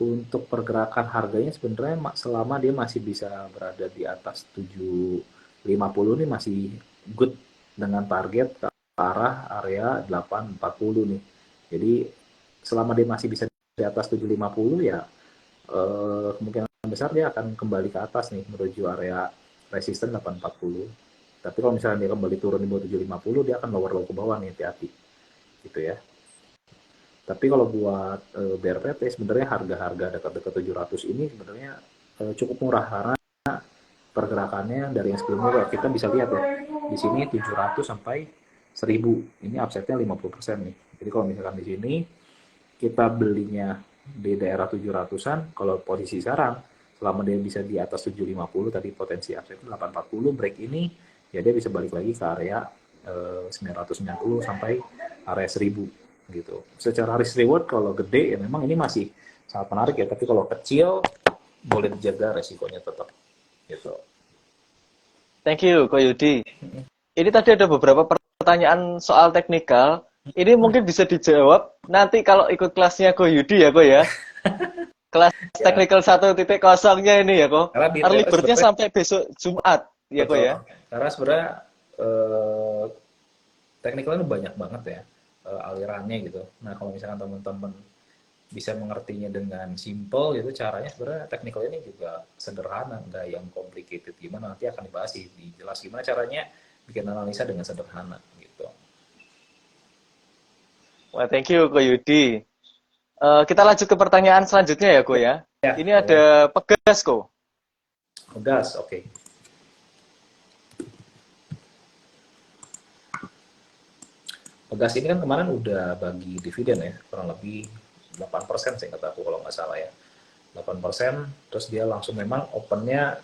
Untuk pergerakan harganya sebenarnya selama dia masih bisa berada di atas 750 nih masih good dengan target ke arah area 840 nih. Jadi selama dia masih bisa di atas 750 ya kemungkinan besar dia akan kembali ke atas nih menuju area resisten 840. Tapi kalau misalnya dia kembali turun di bawah 750 dia akan lower low ke bawah nih, hati-hati. Gitu ya. Tapi kalau buat BRPT sebenarnya harga-harga dekat-dekat 700 ini sebenarnya cukup murah karena pergerakannya dari yang sebelumnya kita bisa lihat ya. Di sini 700 sampai 1000. Ini upside-nya 50% nih. Jadi kalau misalkan di sini kita belinya di daerah 700-an, kalau posisi sekarang selama dia bisa di atas 750 tadi potensi upside 840 break ini ya dia bisa balik lagi ke area 990 sampai area 1000 gitu. Secara risk reward kalau gede ya memang ini masih sangat menarik ya, tapi kalau kecil boleh dijaga resikonya tetap gitu. Thank you Ko Yudi. Ini tadi ada beberapa pertanyaan soal teknikal. Ini mungkin bisa dijawab nanti kalau ikut kelasnya Ko Yudi ya, Ko ya. Kelas Ya, technical 1.0-nya ini ya, Ko. karena di Early teori bird-nya sebenarnya sampai besok Jumat, ya, Ko betul. ya. Karena sebenarnya teknikalnya banyak banget ya alirannya gitu. Nah, kalau misalkan teman-teman bisa mengertinya dengan simple gitu, caranya sebenarnya teknikal ini juga sederhana, nggak yang complicated. Gimana nanti akan dibahas sih, dijelas gimana caranya bikin analisa dengan sederhana gitu. Wah, thank you, Ko Yudi. Kita lanjut ke pertanyaan selanjutnya ya, Ko ya. Ya, Ini boleh. ada Pegas, Ko. Gas, oke. Pegas ini kan kemarin udah bagi dividen ya, kurang lebih 8% sih kata aku kalau nggak salah ya. 8%, terus dia langsung memang opennya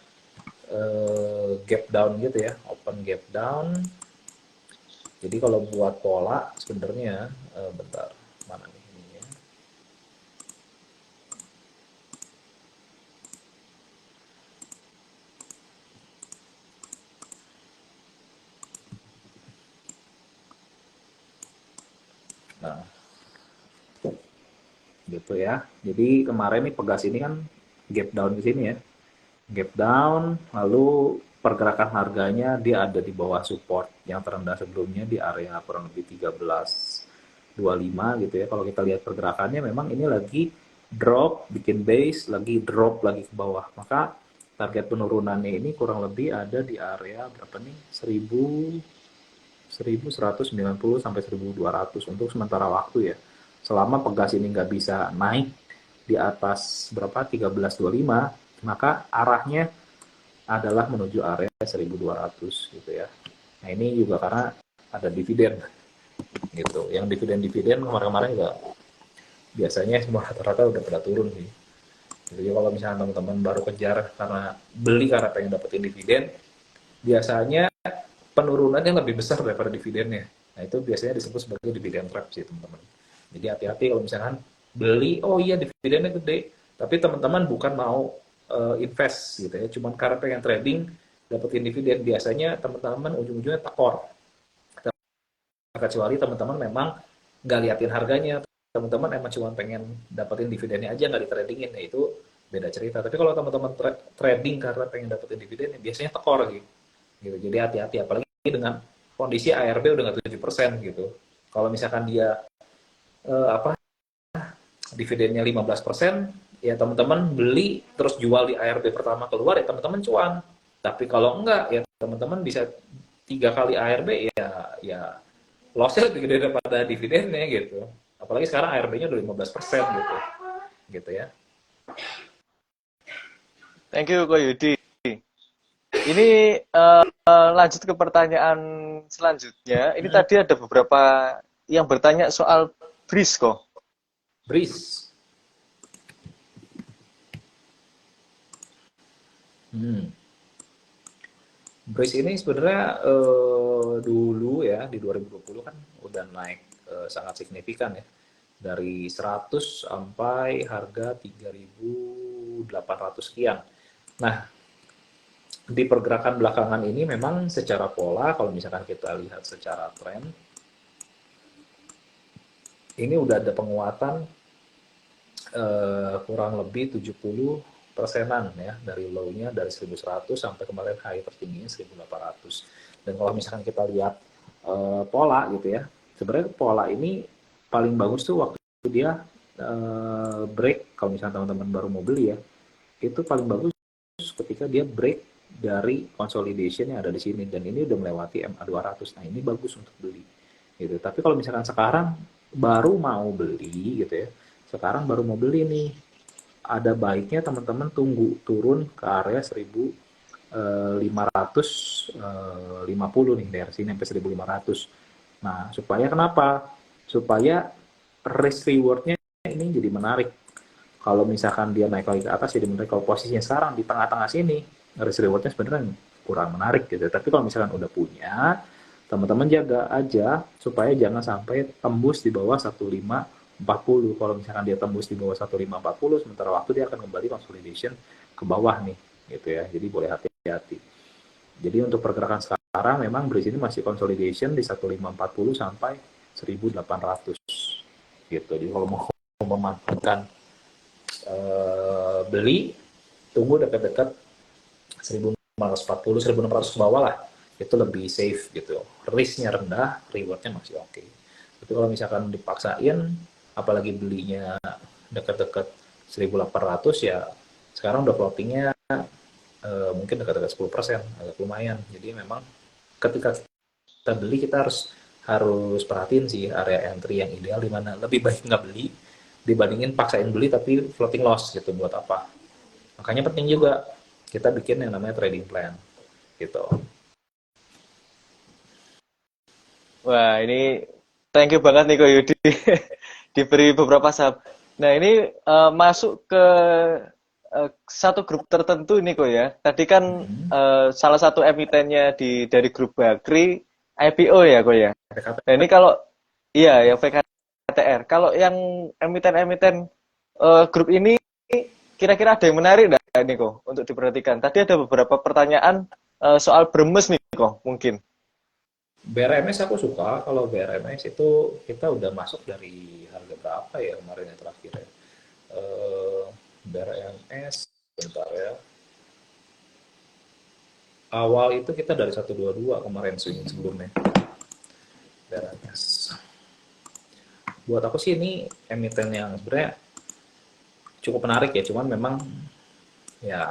gap down gitu ya, open gap down. Jadi kalau buat pola sebenarnya, bentar, mana nih ininya? Nah, gitu ya. Jadi kemarin nih Pegas ini kan gap down di sini ya. Gap down, lalu pergerakan harganya dia ada di bawah support yang terendah sebelumnya di area kurang lebih 13.25 gitu ya. Kalau kita lihat pergerakannya memang ini lagi drop, bikin base, lagi drop lagi ke bawah. Maka target penurunannya ini kurang lebih ada di area berapa nih? 1190 sampai 1200 untuk sementara waktu ya. Selama Pegas ini nggak bisa naik di atas berapa 13.25, maka arahnya adalah menuju area 1200 gitu ya. Nah, ini juga karena ada dividen gitu. Yang dividen kemarin-kemarin juga biasanya semua rata-rata udah pada turun sih. Jadi kalau misalnya teman-teman baru kejar karena beli karena pengen dapetin dividen, biasanya penurunannya lebih besar daripada dividennya. Nah, itu biasanya disebut sebagai dividen trap sih, teman-teman. Jadi hati-hati kalau misalkan beli, oh iya dividennya gede, tapi teman-teman bukan mau invest gitu ya, cuman karena pengen trading dapetin dividen, biasanya teman-teman ujung-ujungnya tekor. Kecuali teman-teman memang nggak liatin harganya, teman-teman emang cuma pengen dapetin dividennya aja nggak di tradingin, ya itu beda cerita. Tapi kalau teman-teman trading karena pengen dapetin dividennya, biasanya tekor gitu. Jadi hati-hati, apalagi dengan kondisi ARB udah nggak 7% gitu. Kalau misalkan dia apa dividennya 15%, ya teman-teman beli terus jual di ARB pertama keluar ya teman-teman cuan. Tapi kalau enggak ya teman-teman bisa 3 kali ARB ya lossnya lebih gede daripada dividennya gitu. Apalagi sekarang ARB-nya udah 15% gitu. Gitu ya. Thank you, Ko Yudi. Ini lanjut ke pertanyaan selanjutnya. Ini tadi ada beberapa yang bertanya soal BRIS, Ko. BRIS. BRIS ini sebenarnya dulu ya di 2020 kan udah naik sangat signifikan ya. Dari 100 sampai harga 3.800 sekian. Nah, di pergerakan belakangan ini memang secara pola, kalau misalkan kita lihat secara tren, ini udah ada penguatan kurang lebih 70%-an ya, dari low-nya dari 1.100 sampai kemarin high tertingginya 1.800. Dan kalau misalkan kita lihat pola gitu ya, sebenarnya pola ini paling bagus tuh waktu dia break, kalau misalnya teman-teman baru mau beli ya, itu paling bagus ketika dia break dari consolidation yang ada di sini, dan ini udah melewati MA200. Nah, ini bagus untuk beli gitu. Tapi kalau misalkan sekarang baru mau beli gitu ya, sekarang baru mau beli nih, ada baiknya teman-teman tunggu turun ke area 1.550 nih, dari sini sampai 1.500. Nah, supaya kenapa? Supaya risk rewardnya ini jadi menarik. Kalau misalkan dia naik lagi ke atas jadi menarik. Kalau posisinya sekarang di tengah-tengah sini, risk rewardnya sebenarnya kurang menarik gitu. Tapi kalau misalkan udah punya, teman-teman jaga aja supaya jangan sampai tembus di bawah 1.540. Kalau misalkan dia tembus di bawah 1.540, sementara waktu dia akan kembali consolidation ke bawah nih gitu ya. Jadi boleh hati-hati. Jadi untuk pergerakan sekarang sekarang memang beli sini masih consolidation di 1540 sampai 1800 gitu. Jadi kalau mau memanfaatkan beli, tunggu dekat-dekat 1540 1600 ke bawah lah, itu lebih safe gitu. Risknya rendah, rewardnya masih oke. Tapi kalau misalkan dipaksain, apalagi belinya dekat-dekat 1800 ya, sekarang udah floatingnya mungkin dekat-dekat 10%, agak lumayan. Jadi memang ketika kita beli, kita harus perhatiin sih area entry yang ideal di mana. Lebih baik nggak beli dibandingin paksain beli tapi floating loss gitu, buat apa. Makanya penting juga kita bikin yang namanya trading plan gitu. Wah, ini thank you banget nih Ko Yudi diberi beberapa saham. Nah, ini masuk ke satu grup tertentu ini Ko ya. Tadi kan salah satu emitennya dari grup Bakri IPO ya Ko ya. Nah, ini kalau iya yang VKTR. Kalau yang emiten-emiten grup ini kira-kira ada yang menarik nggak nih Ko untuk diperhatikan? Tadi ada beberapa pertanyaan soal Bremes nih Ko mungkin. BRMS aku suka. Kalau BRMS itu kita udah masuk dari harga berapa ya kemarin yang terakhir ya. BRMS bentar ya. Awal itu kita dari 122 kemarin swing sebelumnya. BRMS. Buat aku sih ini emiten yang sebenarnya cukup menarik ya, cuman memang ya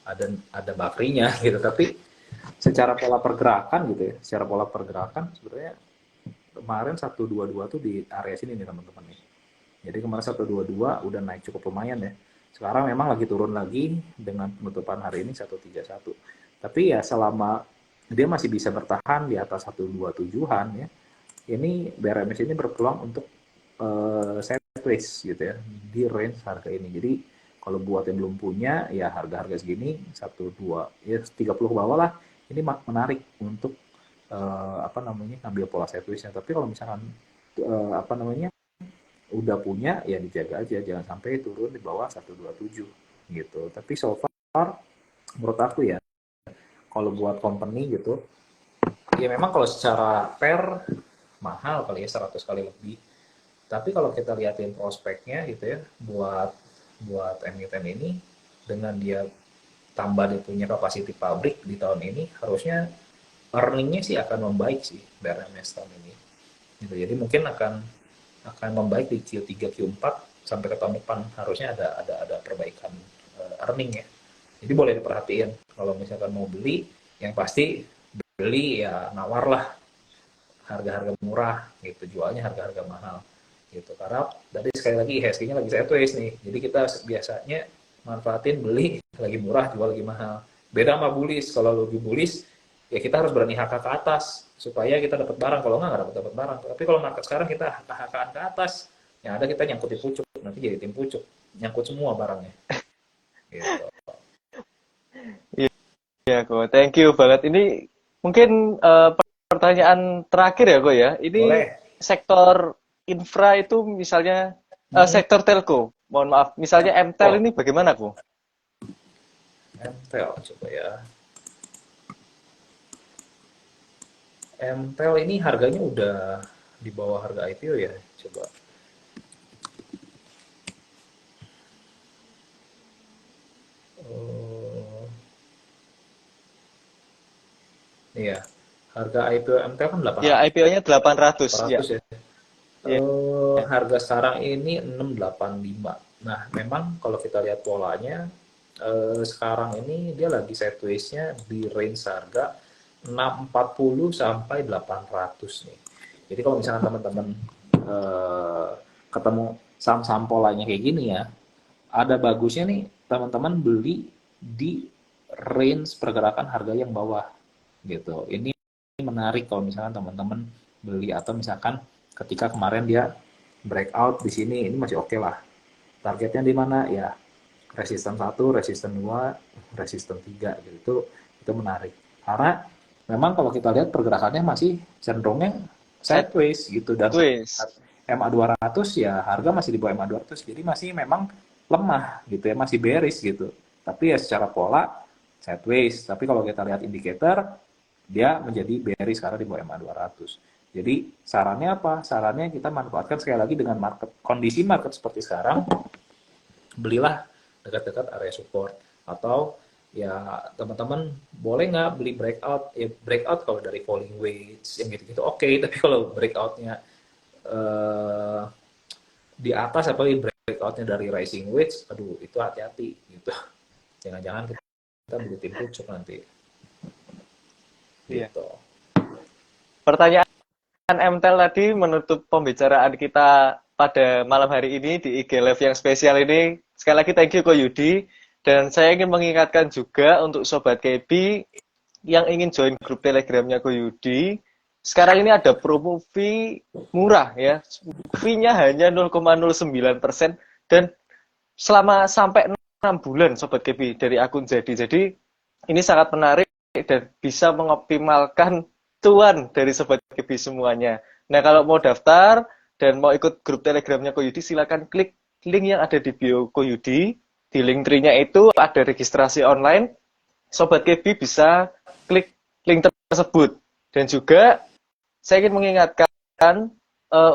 ada bakrinya gitu, tapi secara pola pergerakan gitu ya, secara pola pergerakan sebenarnya kemarin 122 tuh di area sini nih teman-teman nih. Jadi kemarin 122 udah naik cukup lumayan ya. Sekarang memang lagi turun lagi dengan penutupan hari ini 131. Tapi ya selama dia masih bisa bertahan di atas 127-an ya, ini BRMS ini berpeluang untuk sideways gitu ya di range harga ini. Jadi kalau buat yang belum punya ya harga-harga segini 12 ya 30 ke bawah lah, ini menarik untuk ngambil pola sideways-nya. Tapi kalau misalkan udah punya ya dijaga aja, jangan sampai turun di bawah 127 gitu. Tapi so far menurut aku ya kalau buat company gitu ya memang kalau secara per mahal kali ya 100 kali lebih. Tapi kalau kita liatin prospeknya gitu ya, buat emiten ini dengan dia tambah dia punya capacity pabrik di tahun ini, harusnya earningnya sih akan membaik sih BRMS tahun ini. Gitu. Jadi mungkin akan membaik di Q3, Q4 sampai ke tahun depan harusnya ada perbaikan earning ya. Jadi boleh diperhatiin kalau misalkan mau beli, yang pasti beli ya nawar lah harga-harga murah gitu, jualnya harga-harga mahal gitu. Karena tadi sekali lagi IHSG-nya lagi sideways nih, jadi kita biasanya manfaatin beli lagi murah, jual lagi mahal. Beda sama bullish, kalau lagi bullish ya kita harus berani HK ke atas supaya kita dapat barang, kalau nggak dapat barang. Tapi kalau market sekarang kita HK-an ke atas, yang ada kita nyangkut di pucuk, nanti jadi tim pucuk, nyangkut semua barangnya. Gitu. Iya, Ko. Thank you banget. Ini mungkin pertanyaan terakhir ya, Ko ya. Ini Boleh. sektor infra itu misalnya sektor telco. Mohon maaf. Misalnya MTEL ini bagaimana, Ko? MTEL coba ya. MTEL ini harganya udah di bawah harga IPO ya. Coba. Iya, harga IPO MTEL kan 800. Ya, IPO-nya 800. 800 ya. Harga sekarang ini 685. Nah, memang kalau kita lihat polanya, sekarang ini dia lagi sideways-nya di range harga 640 sampai 800 nih. Jadi kalau misalkan teman-teman ketemu saham-saham polanya kayak gini ya, ada bagusnya nih teman-teman beli di range pergerakan harga yang bawah gitu. Ini menarik kalau misalkan teman-teman beli, atau misalkan ketika kemarin dia breakout di sini, ini masih oke lah. Targetnya di mana ya? Resisten 1, resisten 2, resisten 3 gitu. Itu menarik. Karena memang kalau kita lihat pergerakannya masih cenderungnya sideways gitu, dan MA 200 ya harga masih di bawah MA 200. Jadi masih memang lemah gitu ya, masih bearish gitu. Tapi ya secara pola sideways. Tapi kalau kita lihat indikator dia menjadi bearish sekarang di bawah MA 200. Jadi sarannya apa? Sarannya kita manfaatkan sekali lagi dengan kondisi market seperti sekarang, belilah dekat-dekat area support. Atau ya teman-teman boleh nggak beli breakout? Ya breakout kalau dari falling wedge yang gitu-gitu oke, tapi kalau breakoutnya di atas apalagi breakoutnya dari rising wedge, aduh itu hati-hati gitu. Jangan-jangan kita beli tim pucuk nanti. Iya. Gitu. Pertanyaan MTEL tadi menutup pembicaraan kita pada malam hari ini di IG Live yang spesial ini. Sekali lagi thank you Ko Yudi. Dan saya ingin mengingatkan juga untuk Sobat KB yang ingin join grup telegramnya Ko Yudi. Sekarang ini ada promo fee murah ya. Fee-nya hanya 0,09% dan selama sampai 6 bulan Sobat KB dari akun jadi. Jadi ini sangat menarik dan bisa mengoptimalkan cuan dari Sobat KB semuanya. Nah, kalau mau daftar dan mau ikut grup telegramnya Ko Yudi, silakan klik link yang ada di bio Ko Yudi. Di link tree-nya itu ada registrasi online. Sobat KB bisa klik link tersebut. Dan juga saya ingin mengingatkan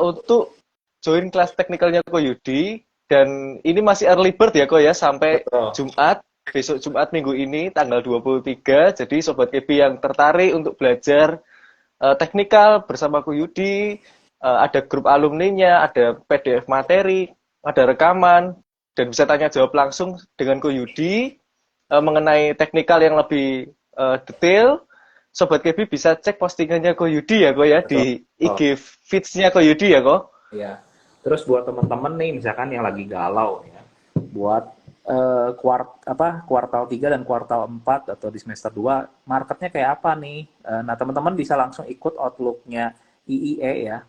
untuk join kelas teknikalnya Ko Yudi. Dan ini masih early bird ya Ko ya, sampai Jumat. Besok Jumat minggu ini tanggal 23. Jadi Sobat KB yang tertarik untuk belajar teknikal bersama Ko Yudi, ada grup alumninya, ada PDF materi, ada rekaman, dan bisa tanya jawab langsung dengan Ko Yudi mengenai teknikal yang lebih detail. Sobat KB bisa cek postingannya Ko Yudi ya Ko ya, di IG feeds-nya Ko Yudi ya Ko. Iya. Terus buat teman-teman nih misalkan yang lagi galau ya, buat kuartal 3 dan kuartal 4 atau di semester 2 marketnya kayak apa nih? Nah, teman-teman bisa langsung ikut outlook-nya IIE ya.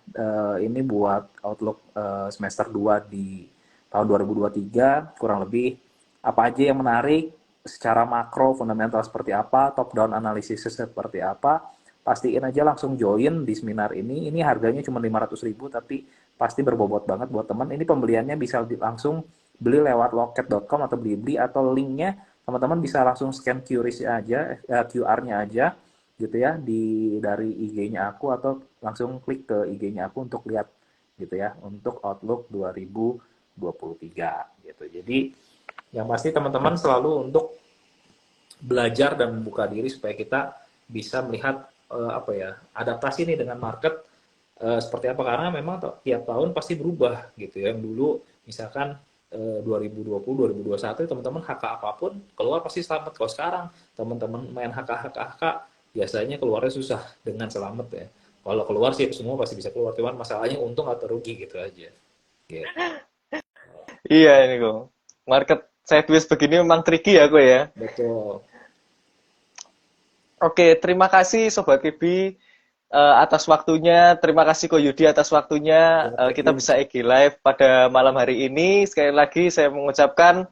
Ini buat outlook semester 2 di tahun 2023, kurang lebih apa aja yang menarik secara makro, fundamental seperti apa, top down analisis seperti apa. Pastiin aja langsung join di seminar ini. Ini harganya cuma 500.000 tapi pasti berbobot banget buat teman. Ini pembeliannya bisa langsung beli lewat loket.com atau Blibli, atau linknya teman-teman bisa langsung scan QR-nya aja gitu ya dari IG-nya aku, atau langsung klik ke IG-nya aku untuk lihat gitu ya untuk Outlook 2023 gitu. Jadi yang pasti teman-teman selalu untuk belajar dan membuka diri supaya kita bisa melihat adaptasi nih dengan market seperti apa, karena memang tiap tahun pasti berubah gitu ya. Yang dulu misalkan 2020, 2021 teman-teman HK apapun keluar pasti selamat. Kalau sekarang teman-teman main HK biasanya keluarnya susah dengan selamat ya. Kalau keluar sih semua pasti bisa keluar, cuman masalahnya untung atau rugi gitu aja. Gitu. Iya ini kok. Market sideways begini memang tricky ya kok ya. Betul. Oke, terima kasih Sobat KB atas waktunya. Terima kasih Ko Yudi atas waktunya. Kita bisa IG Live pada malam hari ini. Sekali lagi saya mengucapkan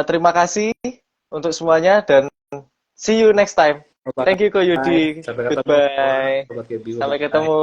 terima kasih untuk semuanya dan see you next time. Thank you Ko Yudi. Sampai ketemu. Goodbye. Sobat KB. Sampai ketemu.